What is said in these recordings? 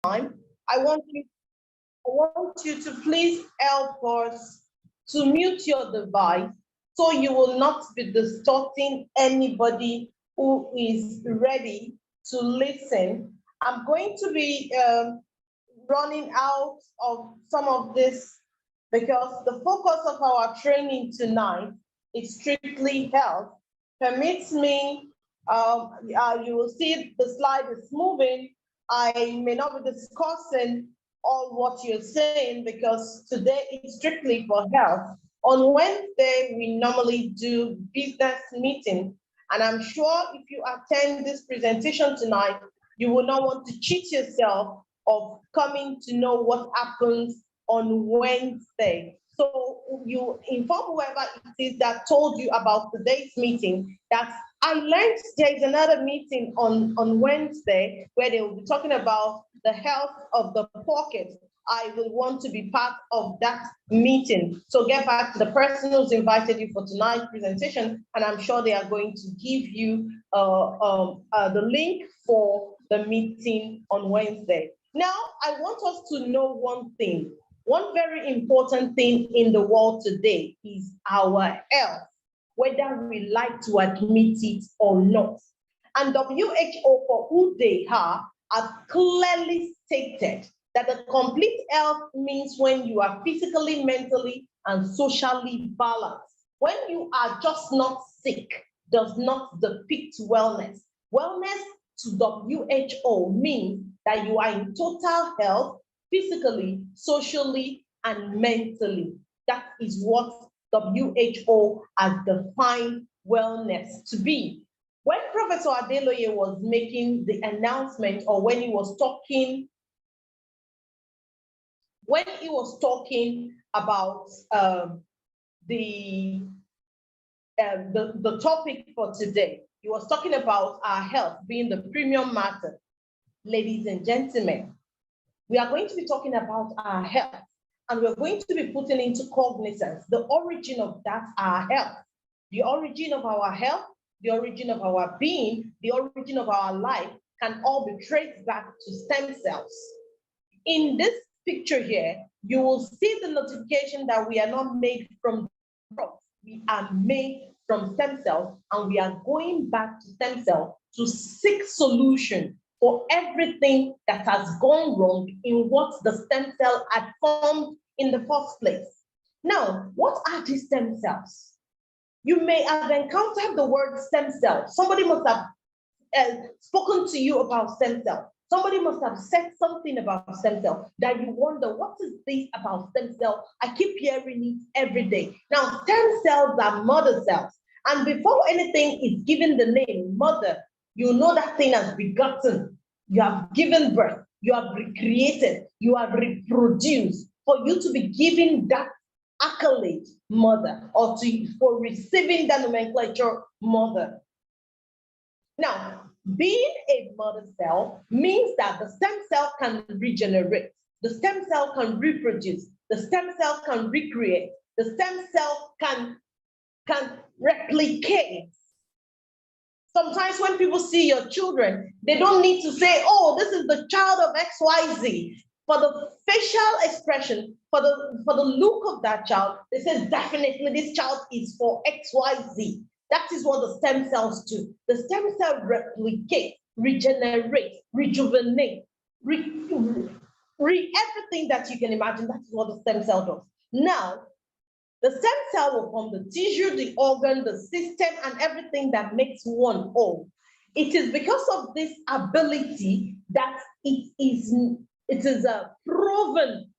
I want you to please help us to mute your device so you will not be distorting anybody who is ready to listen. I'm going to be running out of some of this because the focus of our training tonight is strictly health. Permits me, you will see the slide is moving. I may not be discussing all what you're saying because today is strictly for health. On Wednesday, we normally do business meeting. And I'm sure if you attend this presentation tonight, you will not want to cheat yourself of coming to know what happens on Wednesday. So you inform whoever it is that told you about today's meeting that I learned there is another meeting on Wednesday where they will be talking about the health of the pocket. I will want to be part of that meeting. So get back to the person who's invited you for tonight's presentation, and I'm sure they are going to give you the link for the meeting on Wednesday. Now, I want us to know one thing. One very important thing in the world today is our health, whether we like to admit it or not. And WHO, for who they are, have clearly stated that the complete health means when you are physically, mentally, and socially balanced. When you are just not sick, does not depict wellness. Wellness to WHO means that you are in total health, physically, socially, and mentally. That is what WHO has defined wellness to be. When Professor Adeloye was making the announcement, or when he was talking about the topic for today, he was talking about our health being the premium matter. Ladies and gentlemen, we are going to be talking about our health, and we're going to be putting into cognizance the origin of that, our health, the origin of our health, the origin of our being, the origin of our life can all be traced back to stem cells. In this picture here, you will see the notification that we are not made from drugs. We are made from stem cells, and we are going back to stem cells to seek solution for everything that has gone wrong in what the stem cell had formed in the first place. Now, what are these stem cells? You may have encountered the word stem cell. Somebody must have spoken to you about stem cell. Somebody must have said something about stem cell that you wonder, what is this about stem cell? I keep hearing it every day. Now, stem cells are mother cells. And before anything is given the name mother, you know that thing has begotten. You have given birth. You have recreated. You have reproduced. For you to be given that accolade, mother, or for receiving that nomenclature, mother. Now, being a mother cell means that the stem cell can regenerate, the stem cell can reproduce, the stem cell can recreate, the stem cell can replicate. Sometimes when people see your children, they don't need to say, oh, this is the child of XYZ. For the facial expression, for the look of that child, they say definitely this child is for XYZ. That is what the stem cells do. The stem cell replicate, regenerate, rejuvenate, everything that you can imagine. That is what the stem cell does. Now, the stem cell will form the tissue, the organ, the system, and everything that makes one whole. It is because of this ability that it is a proven,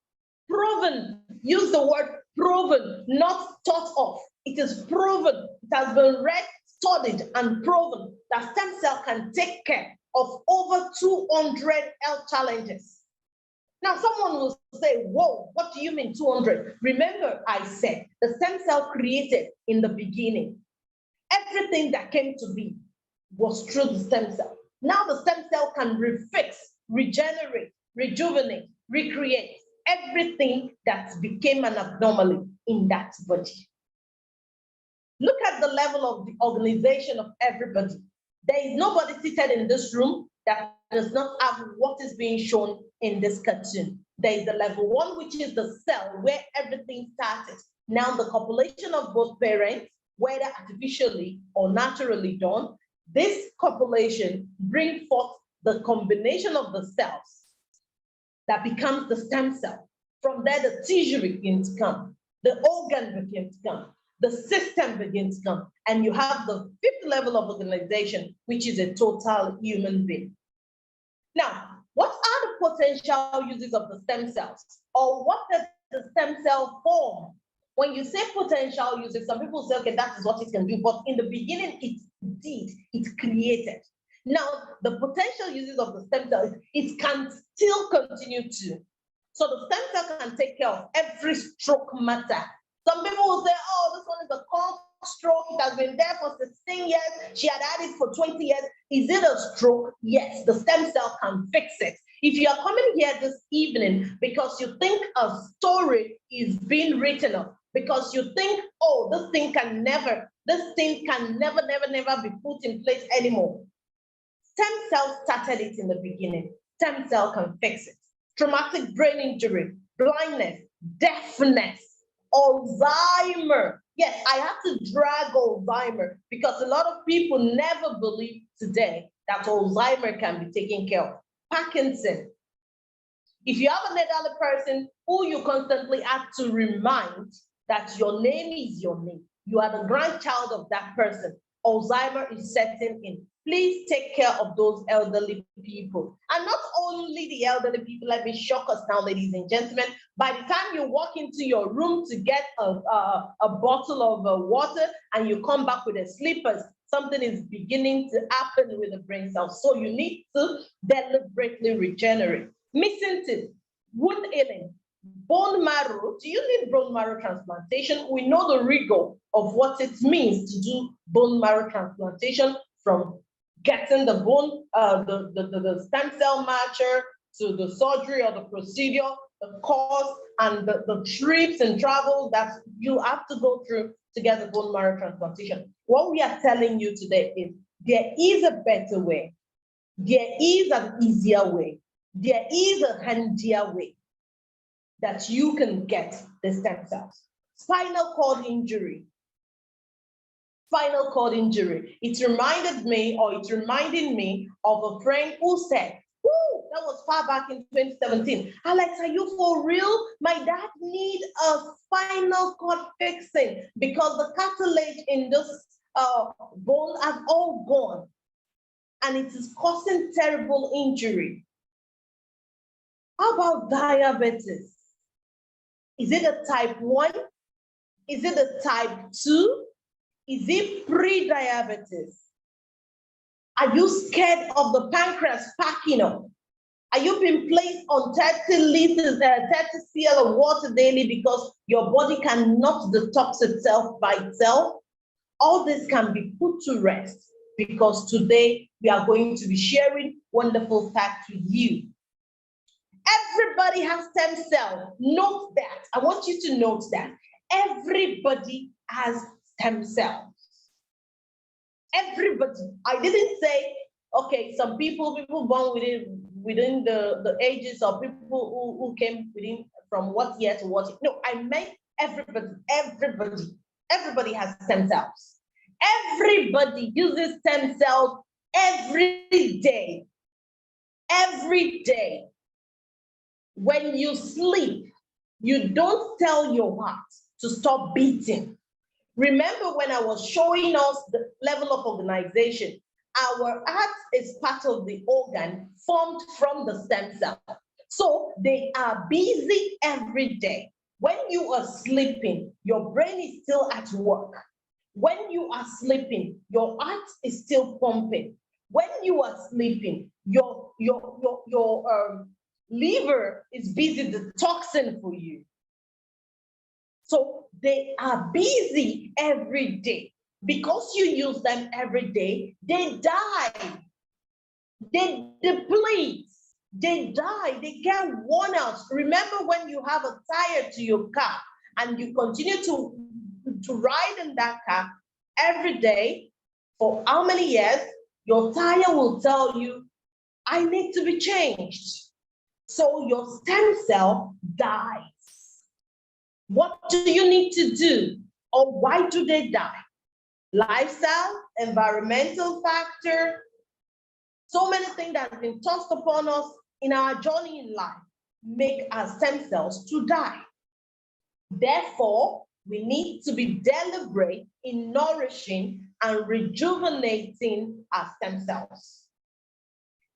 use the word proven, not thought of. It is proven, it has been read, studied, and proven that stem cell can take care of over 200 health challenges. Now, someone will say, whoa, what do you mean 200? Remember, I said the stem cell created in the beginning. Everything that came to be was through the stem cell. Now the stem cell can refix, regenerate, rejuvenate, recreate everything that became an abnormality in that body. Look at the level of the organization of everybody. There is nobody seated in this room that does not have what is being shown in this cartoon. There is the level 1, which is the cell where everything started. Now the copulation of both parents, whether artificially or naturally done, this copulation brings forth the combination of the cells that becomes the stem cell. From there, the tissue begins to come, the organ begins to come, the system begins to come, and you have the 5th level of organization, which is a total human being. Now, what are the potential uses of the stem cells? Or what does the stem cell form? When you say potential uses, some people say, okay, that is what it can do, but in the beginning, it did, it created. Now, the potential uses of the stem cell is it can still continue to. So the stem cell can take care of every stroke matter. Some people will say, oh, this one is a cold stroke. It has been there for 16 years. She had had it for 20 years. Is it a stroke? Yes, the stem cell can fix it. If you are coming here this evening because you think a story is being written up, because you think, oh, this thing can never be put in place anymore. Stem cell started it in the beginning. Stem cell can fix it. Traumatic brain injury, blindness, deafness, Alzheimer. Yes, I have to drag Alzheimer because a lot of people never believe today that Alzheimer can be taken care of. Parkinson. If you have an elderly person who you constantly have to remind that your name is your name, you are the grandchild of that person, Alzheimer is setting in. Please take care of those elderly people. And not only the elderly people, let me shock us now, ladies and gentlemen. By the time you walk into your room to get a bottle of water and you come back with a slippers, something is beginning to happen with the brain cells. So you need to deliberately regenerate. Missing teeth, wound healing, bone marrow. Do you need bone marrow transplantation? We know the rigor of what it means to do bone marrow transplantation, from getting the bone, the stem cell matcher, to the surgery or the procedure, the cost, and the trips and travel that you have to go through to get the bone marrow transplantation. What we are telling you today is there is a better way. There is an easier way. There is a handier way that you can get the stem cells. Spinal cord injury. Spinal cord injury. It's reminding me of a friend who said, "Woo, that was far back in 2017. Alex, are you for real? My dad needs a spinal cord fixing because the cartilage in this bone has all gone, and it is causing terrible injury." How about diabetes? Is it a type 1? Is it a type 2? Is it pre-diabetes? Are you scared of the pancreas packing up? Are you being placed on 30 liters, 30 cl of water daily because your body cannot detox itself by itself? All this can be put to rest because today we are going to be sharing wonderful facts with you. Everybody has stem cells. Note that. I want you to note that. Everybody has stem cells. Everybody. I didn't say, okay, some people born within the ages of people who came within from what year to what year. No, I meant everybody. Everybody has stem cells. Everybody uses stem cells every day. Every day. When you sleep, you don't tell your heart to stop beating. Remember when I was showing us the level of organization, our heart is part of the organ formed from the stem cell. So they are busy every day. When you are sleeping, your brain is still at work. When you are sleeping, your heart is still pumping. When you are sleeping, your liver is busy detoxing for you. So they are busy every day. Because you use them every day, they die. They deplete. They die. They get worn out. Remember when you have a tire to your car and you continue to ride in that car every day for how many years? Your tire will tell you, I need to be changed. So your stem cell dies. What do you need to do? Or why do they die? Lifestyle, environmental factor, so many things that have been tossed upon us in our journey in life make our stem cells to die. Therefore, we need to be deliberate in nourishing and rejuvenating our stem cells.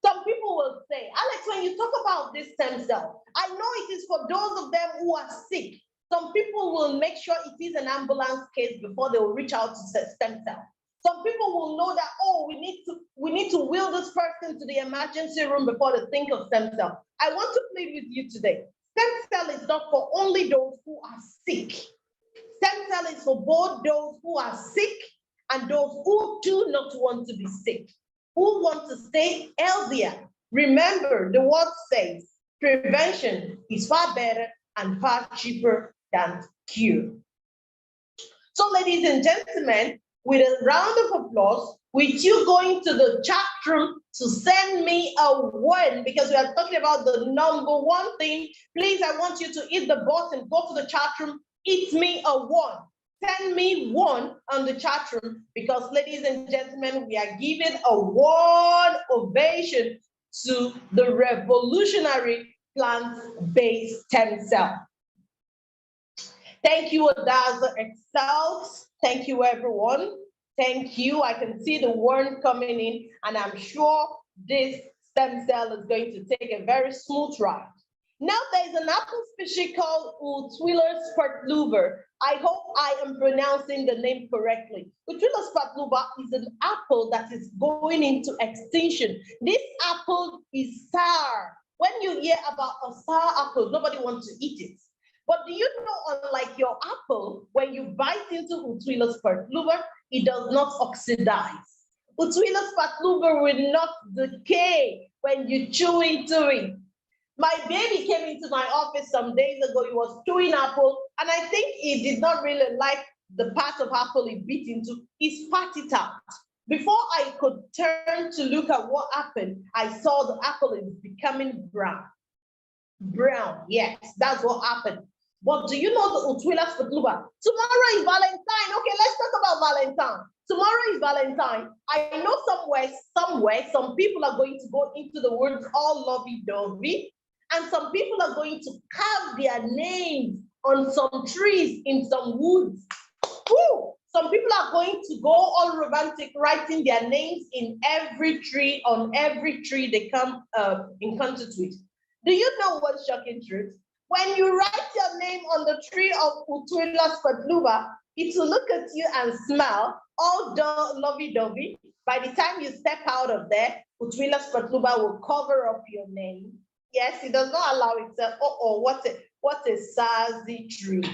Some people will say, Alex, when you talk about this stem cell, I know it is for those of them who are sick. Some people will make sure it is an ambulance case before they will reach out to stem cell. Some people will know that, oh, we need to wheel this person to the emergency room before they think of stem cell. I want to plead with you today. Stem cell is not for only those who are sick. Stem cell is for both those who are sick and those who do not want to be sick, who want to stay healthier. Remember, the word says prevention is far better and far cheaper than cure. So, ladies and gentlemen, with a round of applause, with you going to the chat room to send me a 1, because we are talking about the number 1 thing, please, I want you to hit the button, go to the chat room, hit me a 1. Send me 1 on the chat room, because, ladies and gentlemen, we are giving a warm ovation to the revolutionary plant-based stem cell. Thank you, Adaza Excels. Thank you, everyone. Thank you. I can see the word coming in, and I'm sure this stem cell is going to take a very smooth ride. Now, there's an apple species called Utwila spartluber. I hope I am pronouncing the name correctly. Utwila spartluber is an apple that is going into extinction. This apple is sour. When you hear about a sour apple, nobody wants to eat it. But do you know, unlike your apple, when you bite into Utwila spartluber, it does not oxidize. Utwila spartluber will not decay when you chew into it. My baby came into my office some days ago. He was chewing apple, and I think he did not really like the part of apple he bit into. He spat it out. Before I could turn to look at what happened, I saw the apple is becoming brown. Brown, yes, that's what happened. But do you know the Utwila spartluber? Tomorrow is Valentine. Okay, let's talk about Valentine. Tomorrow is Valentine. I know somewhere, some people are going to go into the woods all lovey-dovey, and some people are going to carve their names on some trees in some woods. Woo! Some people are going to go all romantic, writing their names in every tree, on every tree they come in contact with. Do you know what's shocking truth? When you write your name on the tree of Utwila spartluber, it will look at you and smile, all lovey-dovey. By the time you step out of there, Utwila spartluber will cover up your name. Yes, it does not allow itself. What a sassy tree.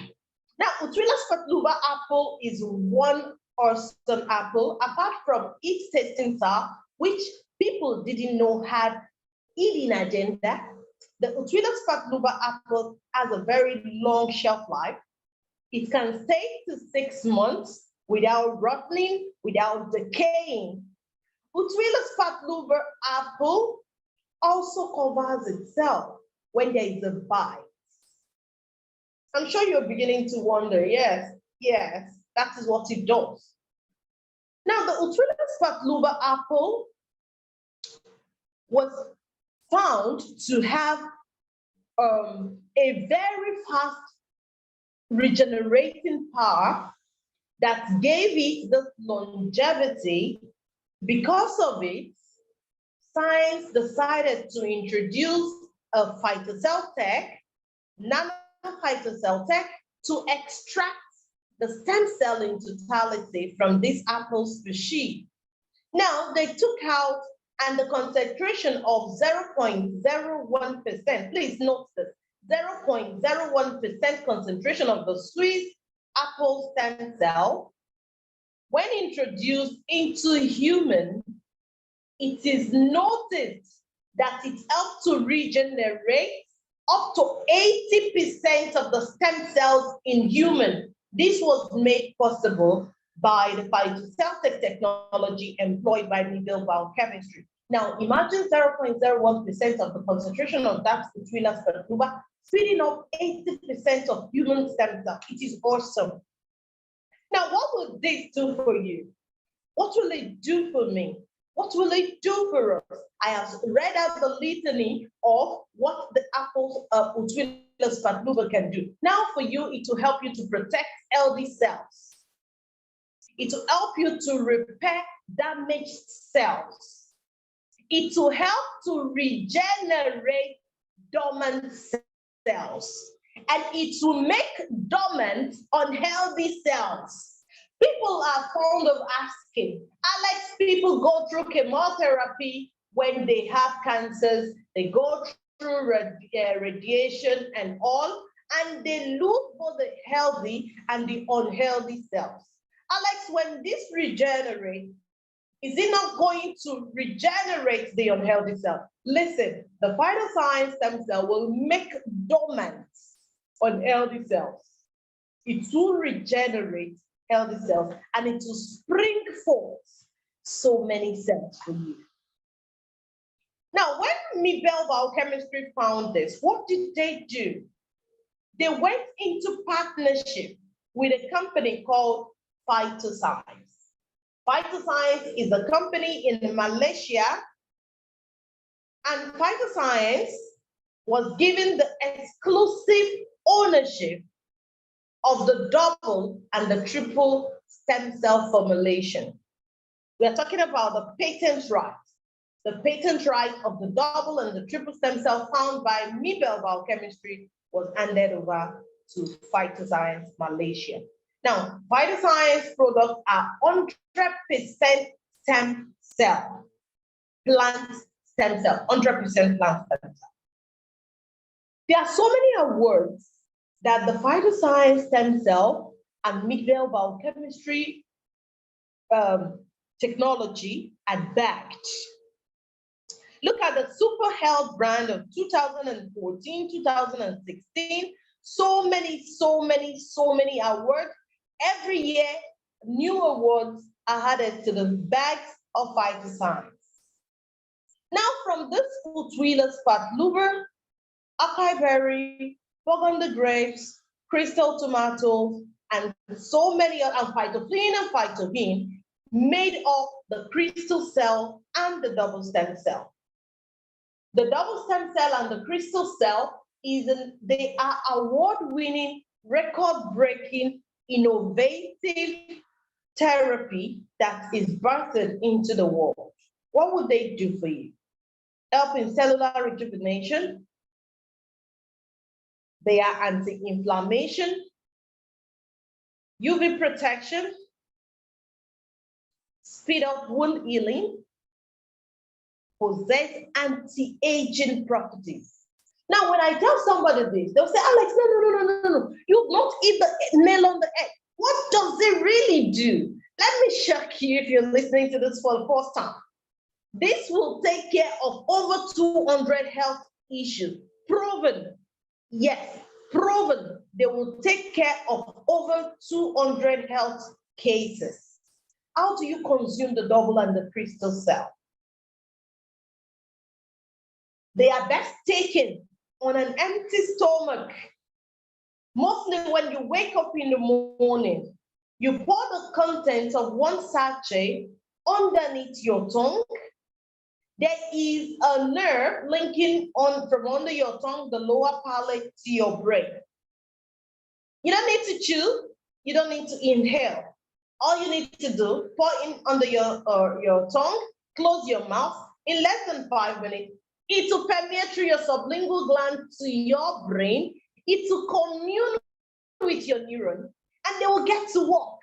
Now, Utwila spartluber apple is one awesome apple, apart from its tasting sour, which people didn't know had eating agenda. The Utwila spartluber apple has a very long shelf life. It can stay to 6 months without rotting, without decaying. Utwila spartluber apple also covers itself when there is a bite. I'm sure you're beginning to wonder, yes, that is what it does. Now, the Utwila spartluber apple was found to have a very fast regenerating power that gave it the longevity. Because of it, science decided to introduce a phytocell tech, nanophytocell tech, to extract the stem cell in totality from this apple species. Now, they took out, and the concentration of 0.01%, please note this, 0.01% concentration of the Swiss apple stem cell, when introduced into human, it is noted that it helped to regenerate up to 80% of the stem cells in human. This was made possible by the phytoscience technology employed by Nobel biochemistry. Now, imagine 0.01% of the concentration of that Utrillas perturba feeding up 80% of human stem cells. It is awesome. Now, what will this do for you? What will it do for me? What will it do for us? I have read out the litany of what the apples of Utrillas perturba can do. Now, for you, it will help you to protect healthy cells. It will help you to repair damaged cells. It will help to regenerate dormant cells. And it will make dormant unhealthy cells. People are fond of asking, Alex, people go through chemotherapy when they have cancers, they go through radiation and all, and they look for the healthy and the unhealthy cells. Alex, when this regenerates, is it not going to regenerate the unhealthy cell? Listen, the Phytoscience stem cell will make dormant unhealthy cells. It will regenerate healthy cells and it will spring forth so many cells for you. Now, when Mibel Biochemistry found this, what did they do? They went into partnership with a company called Phytoscience. Phytoscience is a company in Malaysia, and Phytoscience was given the exclusive ownership of the double and the triple stem cell formulation. We are talking about the patent rights. The patent right of the double and the triple stem cell found by Mibel Biochemistry was handed over to Phytoscience Malaysia. Now, Phytoscience products are 100% stem cell, plant stem cell, 100% plant stem cell. There are so many awards that the Phytoscience stem cell and Mibel Biochemistry technology are backed. Look at the Super Health brand of 2014, 2016. So many awards. Every year, new awards are added to the bags of Phytoscience. Now, from this Utrillas perturba, acai berry, burgundy grapes, crystal tomatoes, and so many, and phytophthalein and phytoheme made up the crystal cell and the double stem cell. The double stem cell and the crystal cell they are award-winning, record-breaking, innovative therapy that is birthed into the world. What would they do for you? Help in cellular rejuvenation. They are anti-inflammation, UV protection, speed up wound healing, possess anti-aging properties. Now, when I tell somebody this, they'll say, Alex, no. You've not hit the nail on the head. What does it really do? Let me shock you if you're listening to this for the first time. This will take care of over 200 health issues. Proven. Yes, proven. They will take care of over 200 health cases. How do you consume the double and the crystal cell? They are best taken on an empty stomach. Mostly when you wake up in the morning, you pour the contents of 1 sachet underneath your tongue. There is a nerve linking on from under your tongue, the lower palate, to your brain. You don't need to chew, you don't need to inhale. All you need to do, pour in under your tongue, close your mouth. In less than 5 minutes, it will permeate through your sublingual gland to your brain. It will commune with your neuron, and they will get to work.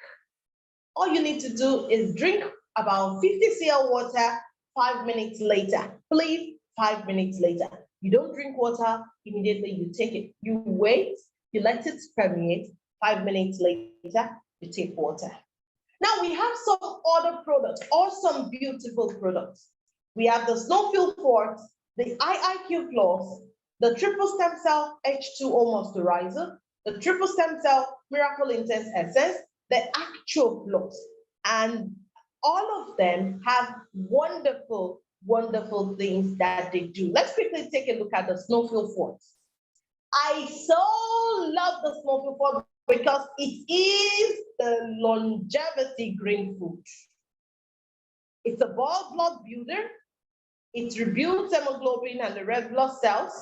All you need to do is drink about 50 cl water 5 minutes later. Please, 5 minutes later. You don't drink water immediately, you take it. You wait, you let it permeate. 5 minutes later, you take water. Now we have some other products, awesome, beautiful products. We have the Snowfield Forte, the IIQ Plus, the triple stem cell H2O moisturizer, the triple stem cell Miracle Intense Essence, the Actual Plus, and all of them have wonderful wonderful things that they do. Let's quickly take a look at the snowfield forts. I so love the snowfield fort because it is the longevity green food. It's a ball blood builder. It rebuilds hemoglobin and the red blood cells.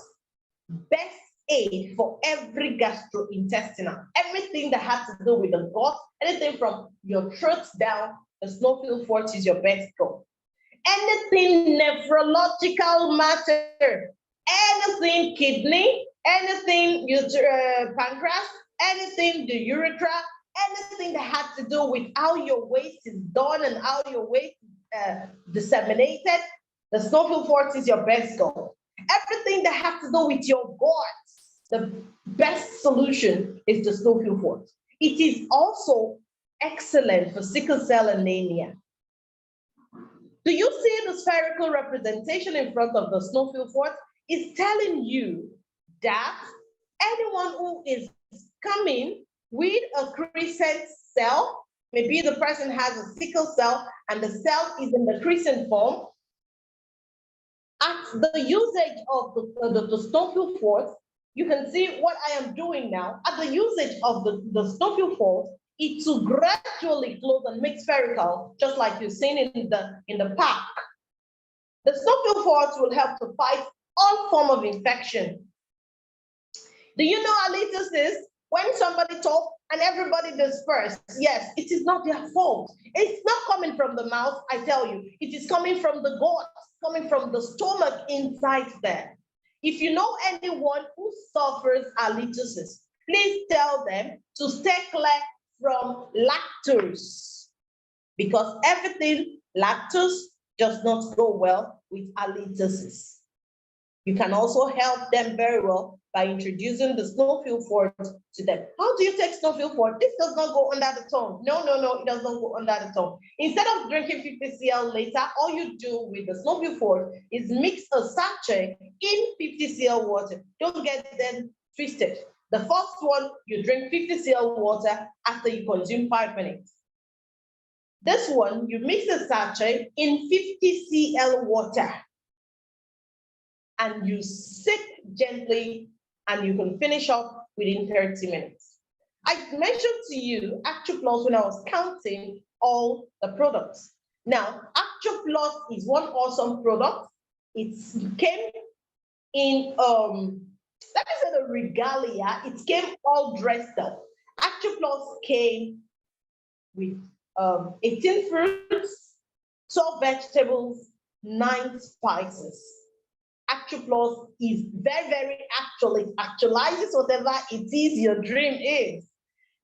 Best aid for every gastrointestinal. Everything that has to do with the gut, anything from your throat down, the snowfield fort is your best goal. Anything nephrological matter, anything kidney, anything pancreas, anything the urethra, anything that has to do with how your waste is done and how your waste disseminated, the snowfield fort is your best goal. Everything that has to do with your guts, the best solution is the snowfield fort. It is also excellent for sickle cell anemia. Do you see the spherical representation in front of the snowfield fort? It's telling you that anyone who is coming with a crescent cell, maybe the person has a sickle cell and the cell is in the crescent form, at the usage of the snowfield fort, you can see what I am doing now. At the usage of the snowfield fort, it will gradually close and make spherical, just like you've seen in the park. The snowfield fort will help to fight all form of infection. Do you know halitosis? When somebody talks and everybody disperses, yes, it is not their fault. It's not coming from the mouth, I tell you. It is coming from the gut, coming from the stomach inside there. If you know anyone who suffers halitosis, please tell them to stay clear from lactose, because everything lactose does not go well with halitosis. You can also help them very well by introducing the snowfield fort to them. How do you take snowfield fort? This does not go under the tongue. No, it does not go under the tongue. Instead of drinking 50 cl later, all you do with the snowfield fort is mix a sachet in 50 cl water. Don't get them twisted. The first one, you drink 50 cl water after you consume 5 minutes. This one, you mix a sachet in 50 cl water and you sip gently and you can finish up within 30 minutes. I mentioned to you ActuPlus when I was counting all the products. Now, ActuPlus is one awesome product. It came in, let me say the regalia, it came all dressed up. ActuPlus came with 18 fruits, 12 vegetables, 9 spices. ActuPlus is very, very actual. It actualizes whatever it is your dream is.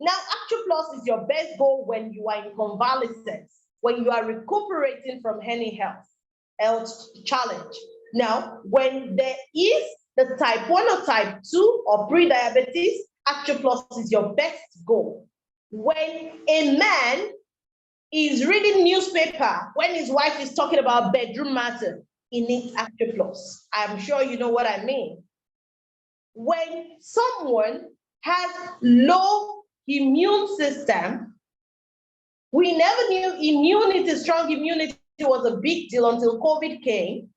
Now, ActuPlus is your best goal when you are in convalescence, when you are recuperating from any health challenge. Now, when there is the type 1 or type 2 or pre-diabetes, ActuPlus is your best goal. When a man is reading newspaper, when his wife is talking about bedroom matter, he needs ActuPlus. I'm sure you know what I mean. When someone has low immune system, we never knew immunity, strong immunity was a big deal until COVID came.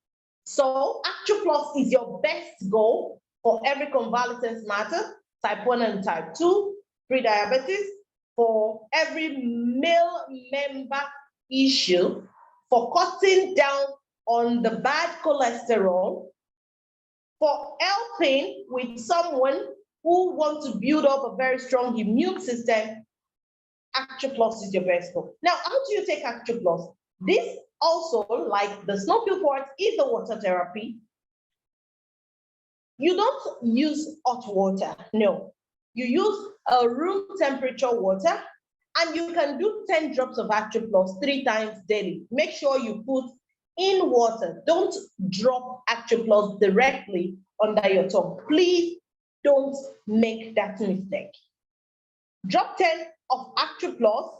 So ActuPlus is your best goal for every convalescence matter, type 1 and type 2, pre-diabetes, for every male member issue, for cutting down on the bad cholesterol, for helping with someone who wants to build up a very strong immune system. ActuPlus is your best goal. Now, how do you take ActuPlus? This also, like the snowfield fort, is a water therapy. You don't use hot water, no. You use a room temperature water, and you can do 10 drops of ActuPlus 3 times daily. Make sure you put in water. Don't drop ActuPlus directly under your tongue. Please don't make that mistake. Drop 10 of ActuPlus,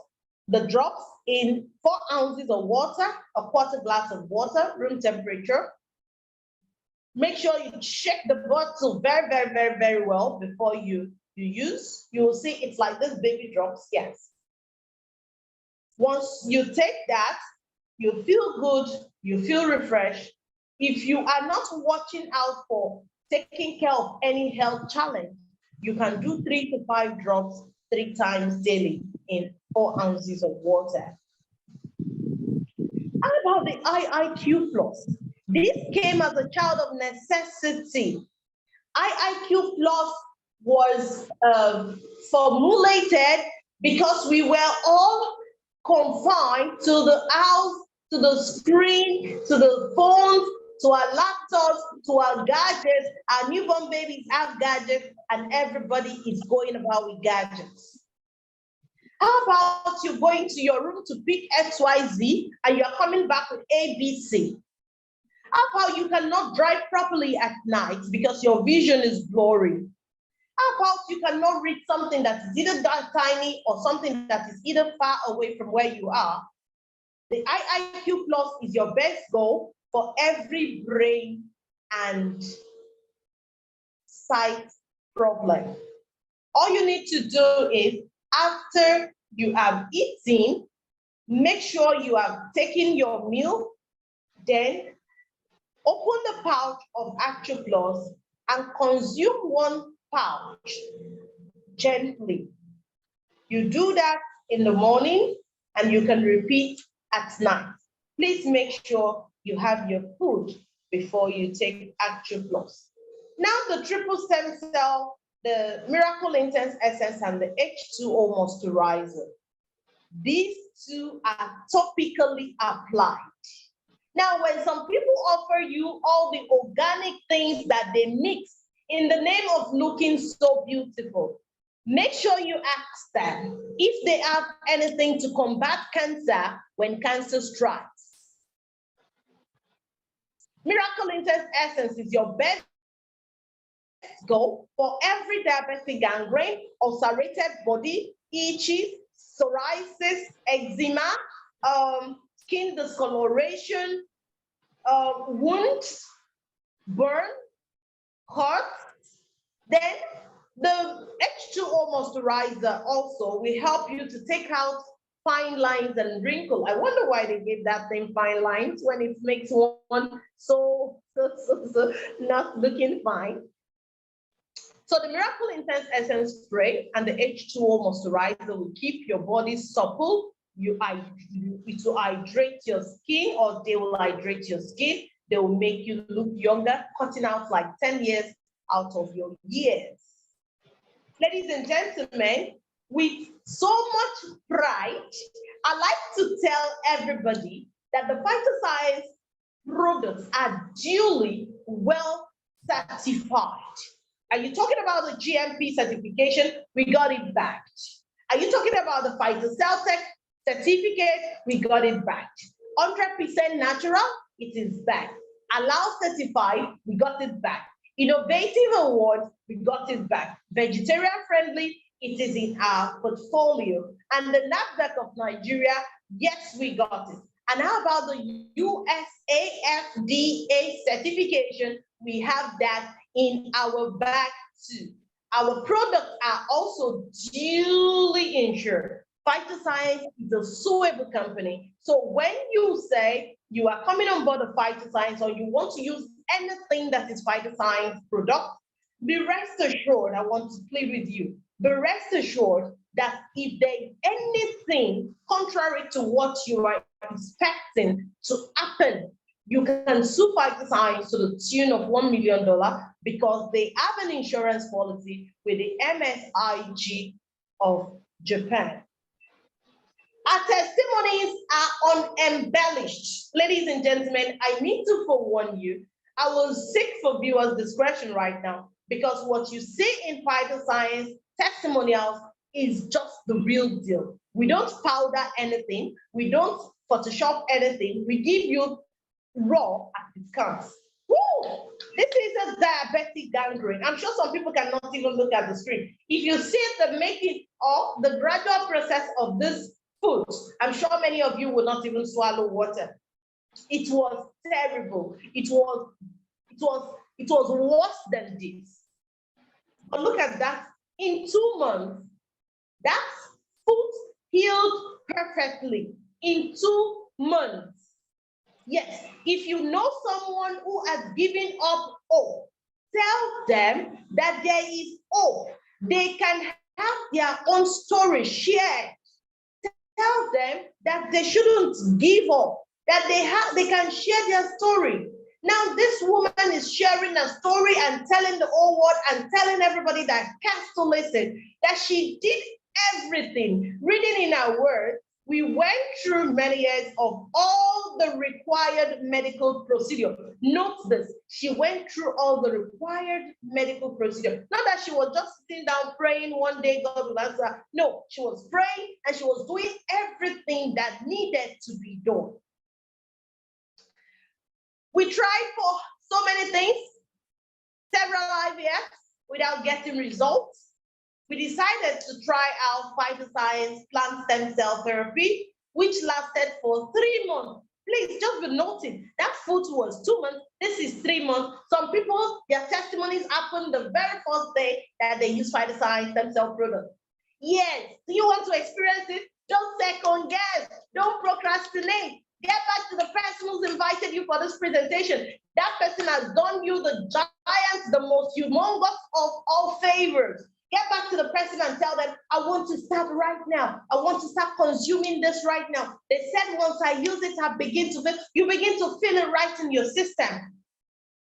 the drops, in 4 ounces of water, a quarter glass of water, room temperature. Make sure you shake the bottle very, very, very, very well before you use. You will see it's like this baby drops, yes. Once you take that, you feel good you feel refreshed. If you are not watching out for taking care of any health challenge, you can do 3 to 5 drops 3 times daily in 4 ounces of water. How about the IIQ Plus? This came as a child of necessity. IIQ Plus was formulated because we were all confined to the house, to the screen, to the phones, to our laptops, to our gadgets. Our newborn babies have gadgets, and everybody is going about with gadgets. How about you going to your room to pick XYZ and you're coming back with ABC? How about you cannot drive properly at night because your vision is blurry? How about you cannot read something that is either that tiny or something that is either far away from where you are? The IIQ Plus is your best goal for every brain and sight problem. All you need to do is, after you have eaten, make sure you have taken your meal, then open the pouch of Actu Plus and consume 1 pouch gently. You do that in the morning and you can repeat at night. Please make sure you have your food before you take Actu Plus. Now the triple stem cell, the Miracle Intense Essence, and the H2O Moisturizer. These 2 are topically applied. Now, when some people offer you all the organic things that they mix in the name of looking so beautiful, make sure you ask them if they have anything to combat cancer when cancer strikes. Miracle Intense Essence is your best goal for every diabetic gangrene, ulcerated body, itchy, psoriasis, eczema, skin discoloration, wounds, burn, cut. Then the H2O moisturizer also will help you to take out fine lines and wrinkle. I wonder why they gave that thing fine lines when it makes one so not looking fine. So the Miracle Intense Essence Spray and the H2O moisturizer will keep your body supple. It will hydrate your skin, or they will hydrate your skin. They will make you look younger, cutting out like 10 years out of your years. Ladies and gentlemen, with so much pride, I like to tell everybody that the Phytoscience products are duly well certified. Are you talking about the GMP certification? We got it backed. Are you talking about the Phytocell certificate? We got it backed. 100% natural, it is back. Allow certified, we got it back. Innovative awards, we got it back. Vegetarian friendly, it is in our portfolio. And the NAFDAC of Nigeria, yes, we got it. And how about the USAFDA certification? We have that in our bag too. Our products are also duly insured. Phytoscience is a suable company. So when you say you are coming on board of Phytoscience, or you want to use anything that is Phytoscience product, be rest assured, I want to plead with you, be rest assured that if there's anything contrary to what you are expecting to happen, you can sue Phytoscience to the tune of $1 million because they have an insurance policy with the MSIG of Japan. Our testimonies are unembellished. Ladies and gentlemen, I need to forewarn you, I will seek for viewers' discretion right now, because what you see in Phytoscience testimonials is just the real deal. We don't powder anything. We don't Photoshop anything. We give you raw as it comes. Woo! This is a diabetic gangrene. I'm sure some people cannot even look at the screen. If you see the making of the gradual process of this food, I'm sure many of you will not even swallow water. It was terrible. It was worse than this. But look at that. In 2 months, that foot healed perfectly. In 2 months. Yes, if you know someone who has given up hope, tell them that there is hope. They can have their own story shared. Tell them that they shouldn't give up, that they can share their story. Now, this woman is sharing a story and telling the whole world and telling everybody that has to listen, that she did everything. Reading in our word, we went through many years of all the required medical procedure. Note this, she went through all the required medical procedure. Not that she was just sitting down praying one day God will answer. No, she was praying and she was doing everything that needed to be done. We tried for so many things, several IVFs without getting results. We decided to try out Phytoscience plant stem cell therapy, which lasted for 3 months. Please just be noting that foot was 2 months. This is 3 months. Some people, their testimonies happened the very first day that they use Phytoscience stem cell product. Yes, do you want to experience it? Don't second guess. Don't procrastinate. Get back to the person who's invited you for this presentation. That person has done you the giant, the most humongous of all favors. Get back to the person and tell them, I want to start right now. I want to start consuming this right now. They said once I use it, you begin to feel it right in your system.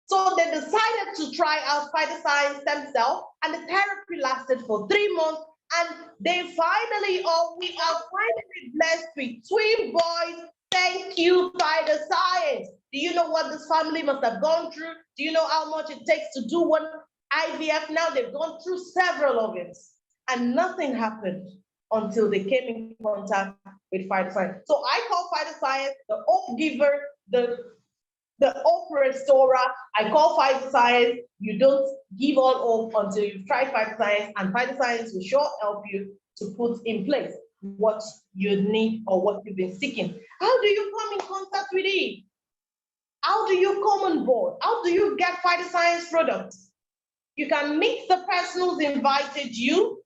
So they decided to try out Phytoscience stem cell, and the therapy lasted for 3 months. And we are finally blessed with twin boys. Thank you, Phytoscience. Do you know what this family must have gone through? Do you know how much it takes to do one IVF? Now they've gone through several of it, and nothing happened until they came in contact with Phytoscience. So I call Phytoscience the hope giver, the hope restorer. I call Phytoscience. You don't give all hope until you've tried Phytoscience, and Phytoscience will sure help you to put in place what you need or what you've been seeking. How do you come in contact with it? How do you come on board? How do you get Phytoscience products? You can meet the person who's invited you.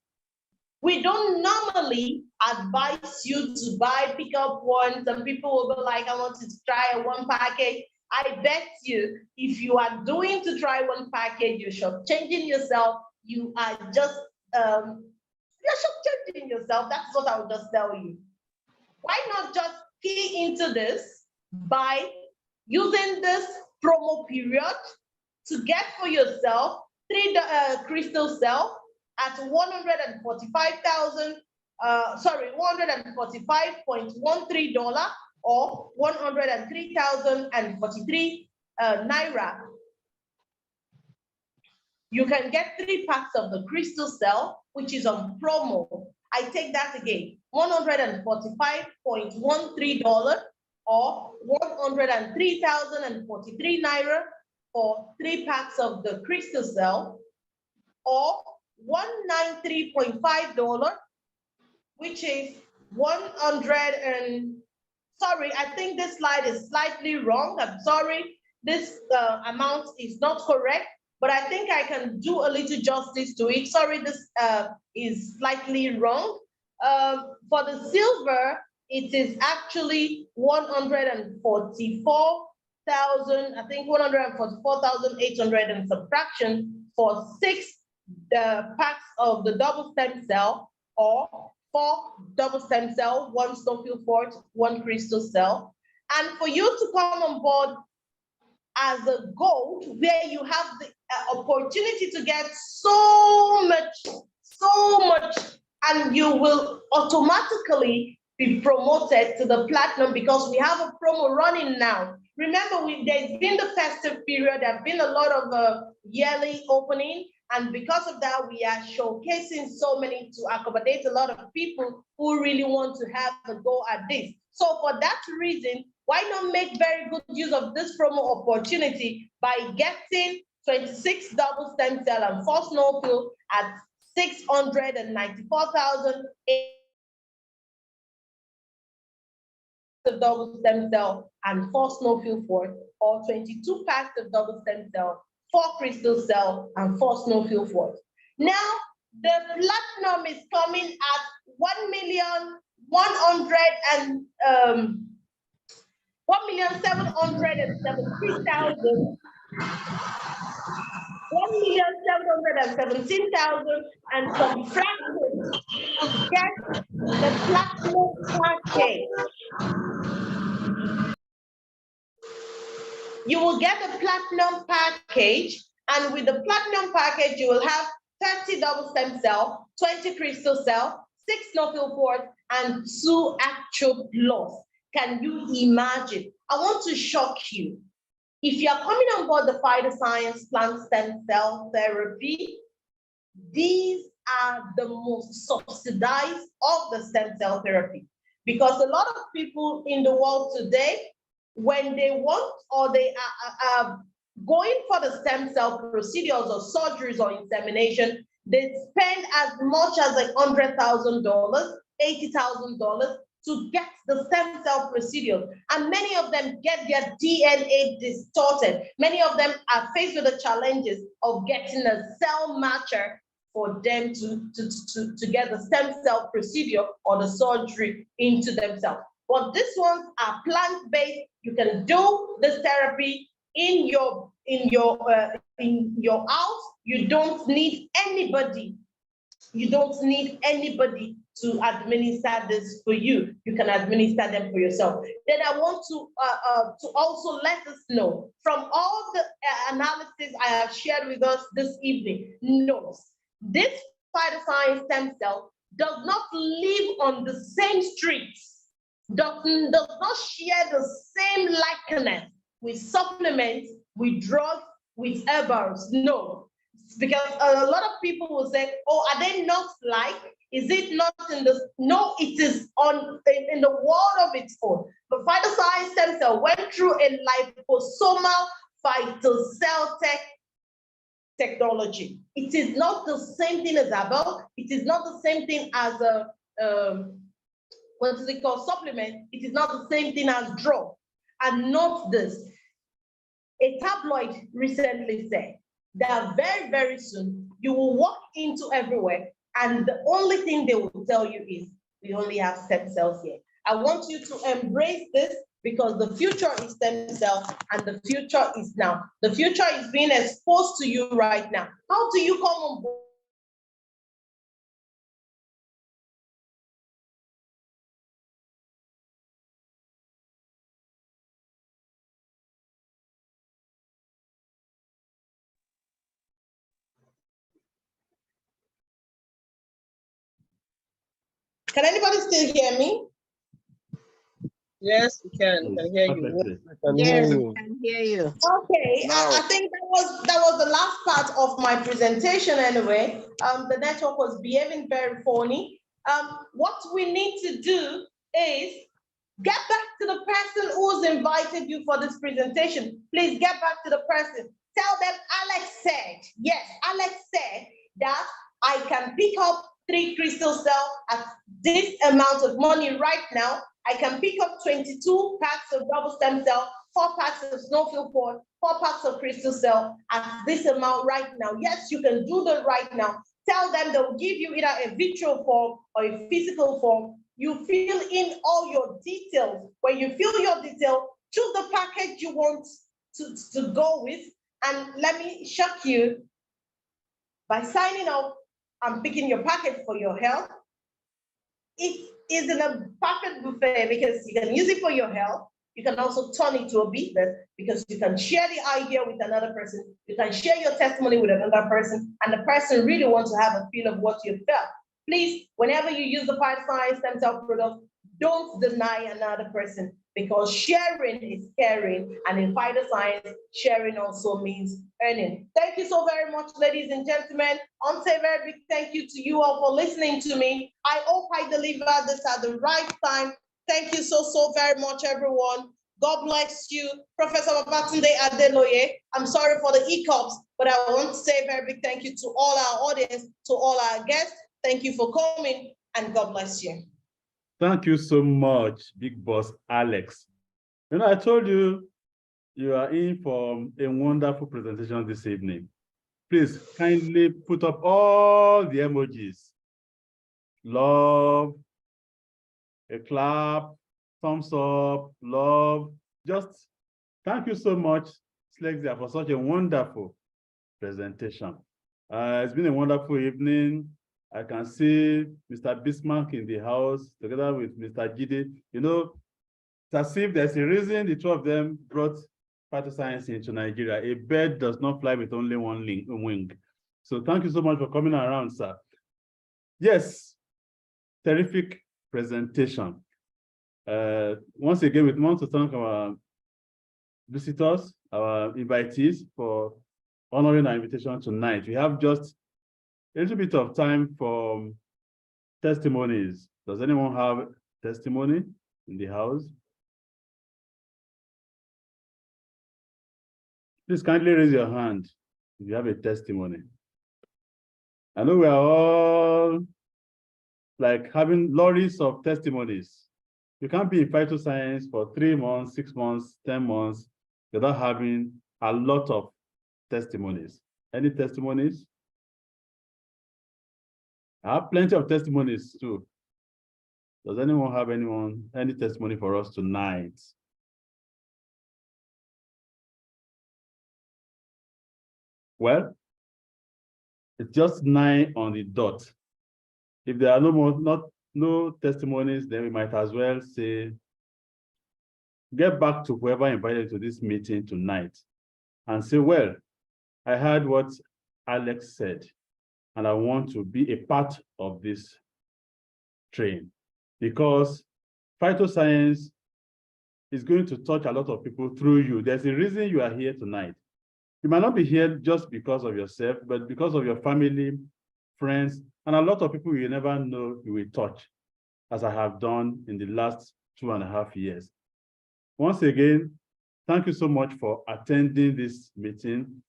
We don't normally advise you to pick up one. Some people will be like, I want to try a one package. I bet you, if you are doing to try one package, you're shortchanging yourself. You are just, you're shortchanging yourself. That's what I would just tell you. Why not just key into this by using this promo period to get for yourself 3 crystal cell at $145.13 or 103,043 naira. You can get 3 packs of the crystal cell, which is on promo. I take that again, $145.13 or 103,043 naira for 3 packs of the crystal cell, or $193.5, which is 100 and, sorry, I think this slide is slightly wrong. I'm sorry, this amount is not correct, but I think I can do a little justice to it. Sorry, this is slightly wrong. For the silver, it is actually 144,000, I think 144,800 and subtraction for 6 packs of the double stem cell, or 4 double stem cell, 1 Stonefield Fort, 1 crystal cell. And for you to come on board as a gold, where you have the opportunity to get so much, and you will automatically be promoted to the platinum, because we have a promo running now. Remember, there's been the festive period, there's been a lot of yearly opening, and because of that, we are showcasing so many to accommodate a lot of people who really want to have a go at this. So for that reason, why not make very good use of this promo opportunity by getting 26 double stem cell and 4 Snowfield at 694,000 of double stem cell and 4 Snowfield Fort, or 22 packs of double stem cell, 4 crystal cell, and 4 Snowfield Fort. Now, the platinum is coming at 1,100,000 1,717,000, 1,717,000 and some fractions to get the platinum package. You will get the platinum package, and with the platinum package, you will have 30 double stem cell, 20 crystal cell, 6 no-fill port, and 2 actual plus. Can you imagine? I want to shock you. If you are coming on board the Phytoscience plant stem cell therapy, these are the most subsidized of the stem cell therapy, because a lot of people in the world today, when they want or they are going for the stem cell procedures or surgeries or insemination, they spend as much as $100,000, $80,000 to get the stem cell procedure. And many of them get their DNA distorted. Many of them are faced with the challenges of getting a cell matcher for them to get the stem cell procedure or the surgery into themselves. But these ones are plant-based. You can do this therapy in your house. You don't need anybody. You don't need anybody to administer this for you. You can administer them for yourself. Then I want to also let us know, from all the analysis I have shared with us this evening, note, this Phytoscience stem cell does not live on the same streets, does not share the same likeness with supplements, with drugs, with herbals. No, because a lot of people will say, oh, are they not like? Is it not in the? No, it is in the world of its own. The Phytoscience stem cell went through a liposomal phytocell technology. It is not the same thing as herbal. It is not the same thing as a what is it called, supplement. It is not the same thing as drug. And note this: a tabloid recently said that very, very soon you will walk into everywhere, and the only thing they will tell you is, we only have stem cells here. I want you to embrace this, because the future is stem cell and the future is now. The future is being exposed to you right now. How do you come on board? Can anybody still hear me? Yes, we can hear you. Yes, we can hear you. Okay, I think that was the last part of my presentation anyway. The network was behaving very phony. What we need to do is get back to the person who's invited you for this presentation. Please get back to the person. Tell them Alex said, yes, Alex said that I can pick up 3 crystal cells at this amount of money right now. I can pick up 22 packs of double stem cell, 4 packs of snowfield port, 4 packs of crystal cell at this amount right now. Yes, you can do that right now. Tell them they'll give you either a virtual form or a physical form. You fill in all your details. When you fill your detail, choose the package you want to go with. And let me shock you, by signing up and picking your package for your health, it is in a perfect buffet, because you can use it for your health. You can also turn it to a business, because you can share the idea with another person. You can share your testimony with another person, and the person really wants to have a feel of what you felt. Please, whenever you use the Phytoscience stem cell product, don't deny another person, because sharing is caring, and in Phytoscience, sharing also means earning. Thank you so very much, ladies and gentlemen. I want to say a very big thank you to you all for listening to me. I hope I deliver this at the right time. Thank you so very much, everyone. God bless you. Professor Babatunde Adeloye, I'm sorry for the hiccups, but I want to say a very big thank you to all our audience, to all our guests. Thank you for coming, and God bless you. Thank you so much, Big Boss Alex. You know, I told you, you are in for a wonderful presentation this evening. Please kindly put up all the emojis. Love, a clap, thumbs up, love, just thank you so much, Slexia, for such a wonderful presentation. It's been a wonderful evening. I can see Mr. Bismarck in the house together with Mr. Gide. You know, it's as if there's a reason the two of them brought Phytoscience into Nigeria. A bird does not fly with only one wing. So thank you so much for coming around, sir. Yes, terrific presentation. Once again, we want to thank our visitors, our invitees for honoring our invitation tonight. We have just a little bit of time for testimonies. Does anyone have testimony in the house? Please kindly raise your hand if you have a testimony. I know we are all like having lorries of testimonies. You can't be in Phytoscience for 3 months, 6 months, 10 months without having a lot of testimonies. Any testimonies? I have plenty of testimonies too. Does anyone have any testimony for us tonight? Well, it's just 9 on the dot. If there are no testimonies, then we might as well say, get back to whoever invited to this meeting tonight and say, well, I heard what Alex said, and I want to be a part of this train, because Phytoscience is going to touch a lot of people through you. There's a reason you are here tonight. You might not be here just because of yourself, but because of your family, friends, and a lot of people you never know you will touch, as I have done in the last 2.5 years. Once again, thank you so much for attending this meeting.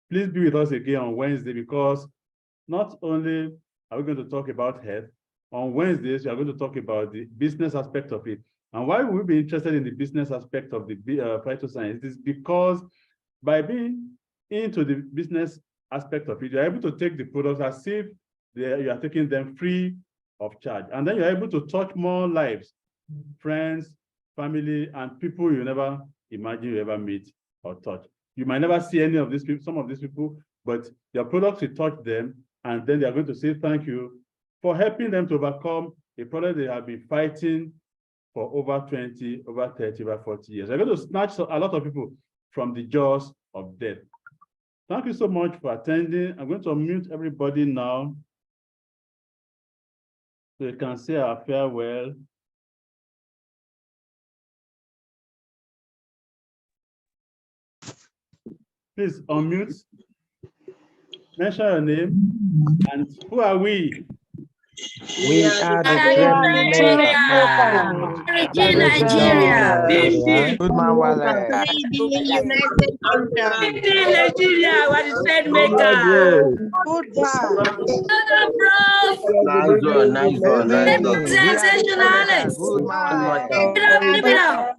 Please be with us again on Wednesday, because not only are we going to talk about health, on Wednesdays, we are going to talk about the business aspect of it. And why would we be interested in the business aspect of the Phytoscience? It is because by being into the business aspect of it, you're able to take the products as if you are taking them free of charge. And then you're able to touch more lives, friends, family, and people you never imagine you ever meet or touch. You might never see any of these people, some of these people, but your products will touch them, and then they are going to say thank you for helping them to overcome a problem they have been fighting for over 20, over 30, over 40 years. They're going to snatch a lot of people from the jaws of death. Thank you so much for attending. I'm going to unmute everybody now, so you can say our farewell. Please unmute, mention your name, and who are we? We are the Nigeria. Good man, Wale. United Kingdom. Nigeria, what is trade maker? Goodbye. Nice one, nice one, nice one. We are the Sensational, Alex. Good man, Wale. Give it up.